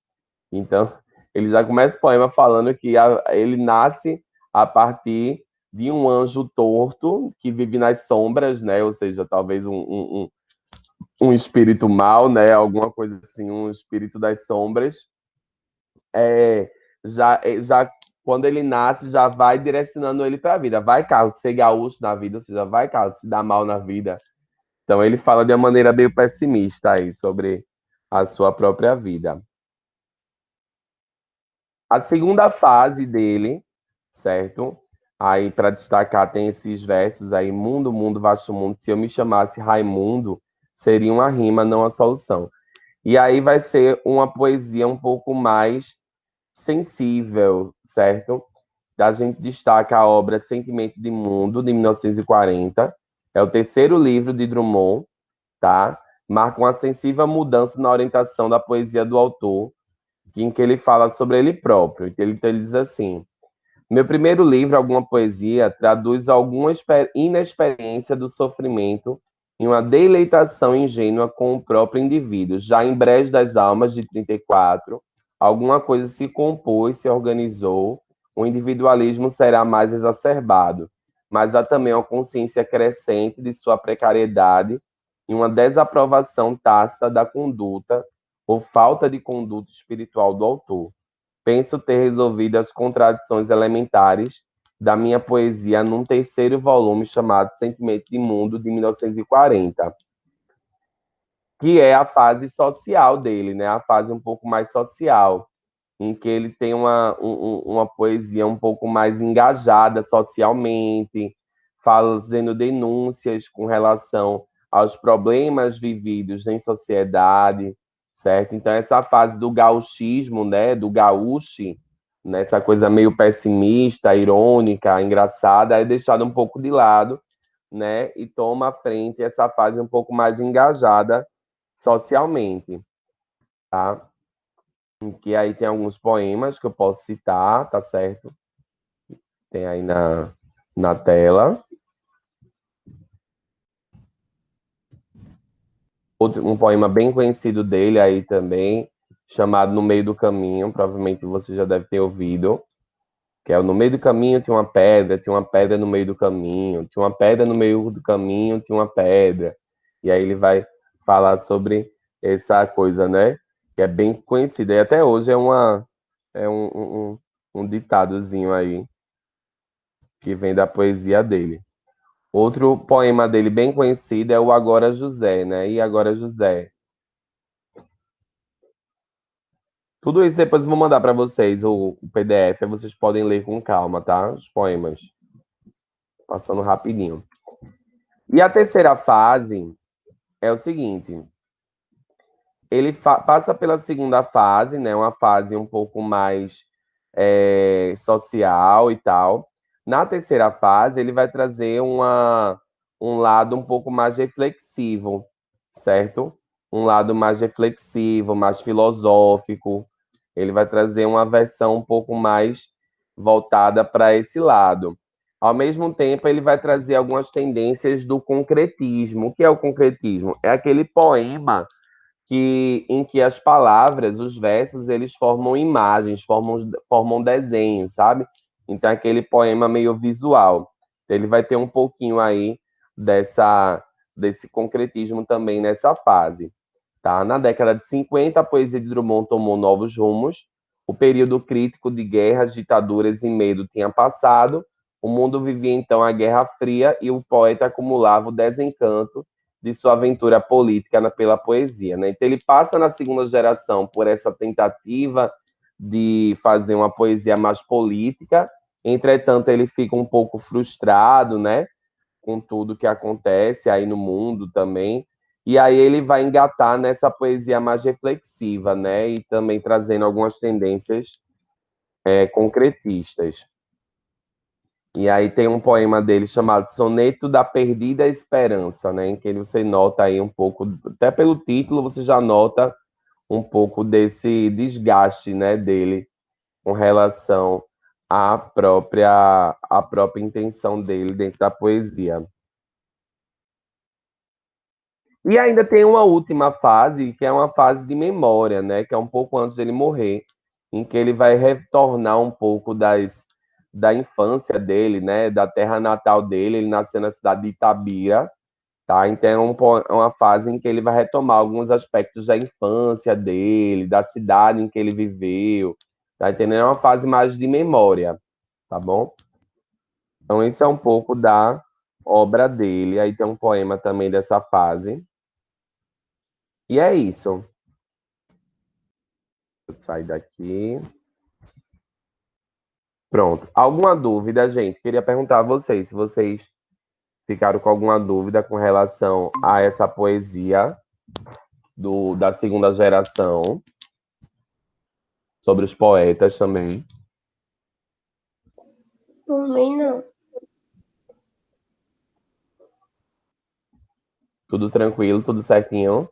Então, ele já começa o poema falando que ele nasce a partir de um anjo torto que vive nas sombras, né? Ou seja, talvez um espírito mau, né? Alguma coisa assim, um espírito das sombras. Já quando ele nasce, já vai direcionando ele para a vida. Vai, Carlos, ser gaúcho na vida, ou seja, vai, Carlos, se dar mal na vida. Então, ele fala de uma maneira meio pessimista aí sobre a sua própria vida. A segunda fase dele, certo? Aí, para destacar, tem esses versos aí: mundo, mundo, vasto mundo. Se eu me chamasse Raimundo, seria uma rima, não a solução. E aí vai ser uma poesia um pouco mais sensível, certo? A gente destaca a obra Sentimento de Mundo, de 1940. É o terceiro livro de Drummond, tá? Marca uma sensível mudança na orientação da poesia do autor, em que ele fala sobre ele próprio. Então ele diz assim: meu primeiro livro, Alguma Poesia, traduz alguma inexperiência do sofrimento em uma deleitação ingênua com o próprio indivíduo. Já em Brejo das Almas, de 34, alguma coisa se compôs, se organizou, o individualismo será mais exacerbado, mas há também uma consciência crescente de sua precariedade e uma desaprovação tácita da conduta ou falta de conduta espiritual do autor. Penso ter resolvido as contradições elementares da minha poesia num terceiro volume chamado Sentimento de Mundo, de 1940, que é a fase social dele, né? A fase um pouco mais social, em que ele tem uma poesia um pouco mais engajada socialmente, fazendo denúncias com relação aos problemas vividos em sociedade, certo? Então, essa fase do gauchismo, né, do gaúche, nessa coisa meio pessimista, irônica, engraçada, é deixada um pouco de lado, né, e toma à frente essa fase um pouco mais engajada socialmente, tá? Que aí tem alguns poemas que eu posso citar, tá certo? Tem aí na tela. Um poema bem conhecido dele aí também, chamado No Meio do Caminho, provavelmente você já deve ter ouvido, que é o No Meio do Caminho tinha uma pedra no meio do caminho, tinha uma pedra no meio do caminho, tinha uma pedra. E aí ele vai falar sobre essa coisa, né? Que é bem conhecida. E até hoje é um ditadozinho aí, que vem da poesia dele. Outro poema dele bem conhecido é o Agora José, né? E Agora José. Tudo isso depois eu vou mandar para vocês o PDF, aí vocês podem ler com calma, tá? Os poemas. Passando rapidinho. E a terceira fase é o seguinte: ele passa pela segunda fase, né? Uma fase um pouco mais social e tal. Na terceira fase, ele vai trazer um lado um pouco mais reflexivo, certo? Um lado mais reflexivo, mais filosófico. Ele vai trazer uma versão um pouco mais voltada para esse lado. Ao mesmo tempo, ele vai trazer algumas tendências do concretismo. O que é o concretismo? É aquele poema em que as palavras, os versos, eles formam imagens, formam desenhos, sabe? Então, é aquele poema meio visual. Ele vai ter um pouquinho aí desse concretismo também nessa fase. Tá? Na década de 50, a poesia de Drummond tomou novos rumos. O período crítico de guerras, ditaduras e medo tinha passado. O mundo vivia então a Guerra Fria e o poeta acumulava o desencanto de sua aventura política pela poesia, né? Então ele passa na segunda geração por essa tentativa de fazer uma poesia mais política. Entretanto, ele fica um pouco frustrado, né, com tudo que acontece aí no mundo também. E aí ele vai engatar nessa poesia mais reflexiva, né, e também trazendo algumas tendências concretistas. E aí tem um poema dele chamado Soneto da Perdida Esperança, né, em que você nota aí um pouco, até pelo título você já nota um pouco desse desgaste, né, dele com relação a própria intenção dele dentro da poesia. E ainda tem uma última fase, que é uma fase de memória, né? Que é um pouco antes dele morrer, em que ele vai retornar um pouco da infância dele, né? Da terra natal dele. Ele nasceu na cidade de Itabira, tá? Então é uma fase em que ele vai retomar alguns aspectos da infância dele, da cidade em que ele viveu, tá entendendo? É uma fase mais de memória, tá bom? Então esse é um pouco da obra dele. Aí tem um poema também dessa fase. E é isso. Vou sair daqui. Pronto. Alguma dúvida, gente? Queria perguntar a vocês, se vocês ficaram com alguma dúvida com relação a essa poesia da segunda geração, sobre os poetas também. Também não. Tudo tranquilo, tudo certinho?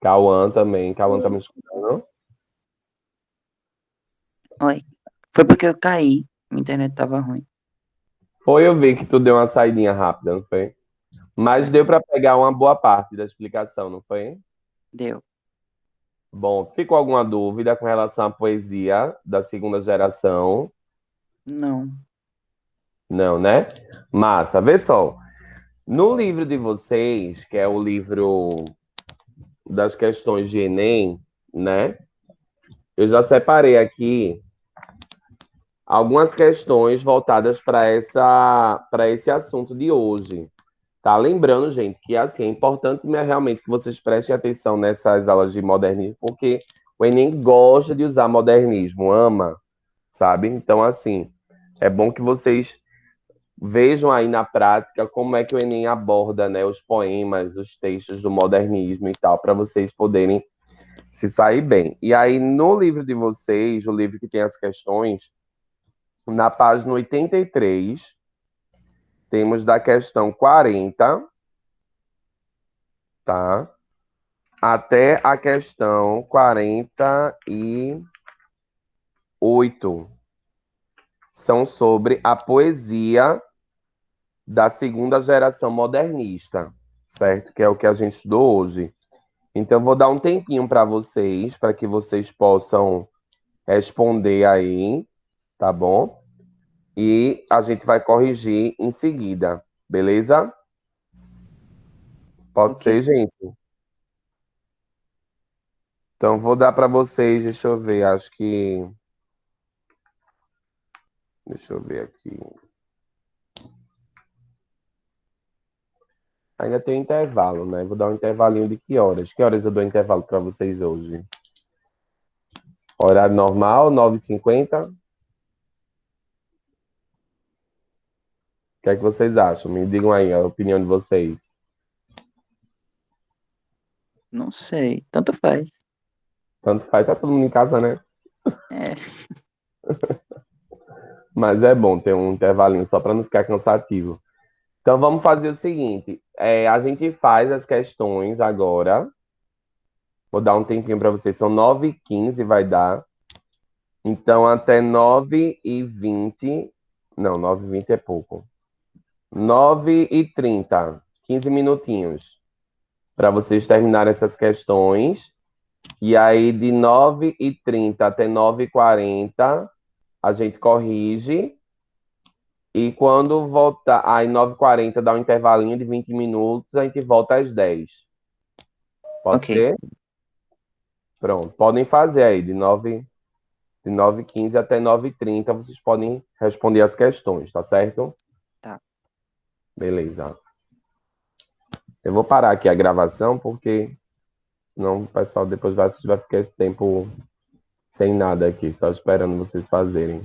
Cauã também. Cauã tá me escutando? Oi. Foi porque eu caí. Minha internet tava ruim. Foi, eu vi que tu deu uma saidinha rápida, não foi? Mas deu para pegar uma boa parte da explicação, não foi? Deu. Bom, ficou alguma dúvida com relação à poesia da segunda geração? Não. Não, né? Massa. Vê só. No livro de vocês, que é o livro das questões de Enem, né? Eu já separei aqui algumas questões voltadas para esse assunto de hoje. Tá? Lembrando, gente, que assim, é importante realmente que vocês prestem atenção nessas aulas de modernismo, porque o Enem gosta de usar modernismo, ama, sabe? Então, assim, é bom que vocês vejam aí na prática como é que o Enem aborda, né, os poemas, os textos do modernismo e tal, para vocês poderem se sair bem. E aí, no livro de vocês, o livro que tem as questões, na página 83, temos da questão 40, tá? Até a questão 48. São sobre a poesia da segunda geração modernista, certo? Que é o que a gente estudou hoje. Então, vou dar um tempinho para vocês, para que vocês possam responder aí, tá bom? E a gente vai corrigir em seguida, beleza? Pode Ok. ser, gente? Então, vou dar para vocês, deixa eu ver, acho que... Deixa eu ver aqui. Ainda tem intervalo, né? Vou dar um intervalinho de que horas? Que horas eu dou intervalo para vocês hoje? Horário normal, 9h50? O que é que vocês acham? Me digam aí a opinião de vocês. Não sei. Tanto faz. Tanto faz, tá todo mundo em casa, né? É. Mas é bom ter um intervalinho só para não ficar cansativo. Então vamos fazer o seguinte: a gente faz as questões agora. Vou dar um tempinho para vocês. São 9h15, vai dar. Então até 9h20. Não, 9h20 é pouco. 9h30, 15 minutinhos, para vocês terminarem essas questões. E aí, de 9h30 até 9h40, a gente corrige. E quando voltar, aí 9h40 dá um intervalinho de 20 minutos, a gente volta às 10. Pode Ok. ser? Pronto. Podem fazer aí, de 9h15 até 9h30, vocês podem responder as questões, tá certo? Tá. Beleza. Eu vou parar aqui a gravação, porque senão o pessoal depois vai ficar esse tempo sem nada aqui, só esperando vocês fazerem.